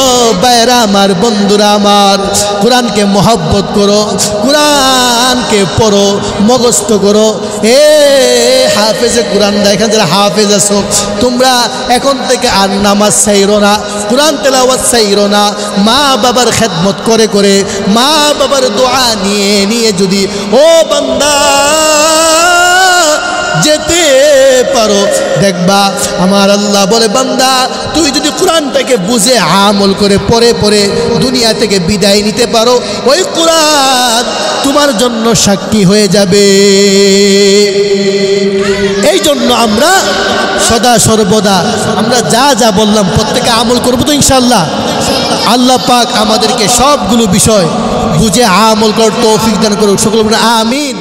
[SPEAKER 1] বাইরা আমার, বন্ধুরা আমার, কোরআনকে মহব্বত করো, কোরআনকে পড়ো, মুখস্থ করো। এ হাফেজে কোরআন, দেখেন যারা হাফেজ আছো তোমরা এখন থেকে আর নামাজ ছাইরো না, কোরআন তেলাওয়াত ছাইরো না। মা বাবার খেদমত করে করে, মা বাবার দোয়া নিয়ে নিয়ে যদি ও বান্দা যেতে পারো, দেখবা আমার আল্লাহ বলে, বান্দা তুই যদি কোরআনটাকে বুঝে আমল করে পরে পরে দুনিয়া থেকে বিদায় নিতে পারো, ওই কোরআন তোমার জন্য সাক্ষী হয়ে যাবে। এই জন্য আমরা সদা সর্বদা আমরা যা যা বললাম প্রত্যেকে আমল করবো তো ইনশাআল্লাহ। আল্লাহ পাক আমাদেরকে সবগুলো বিষয় বুঝে আমল করার তৌফিক দান করুক। সকল আমিন।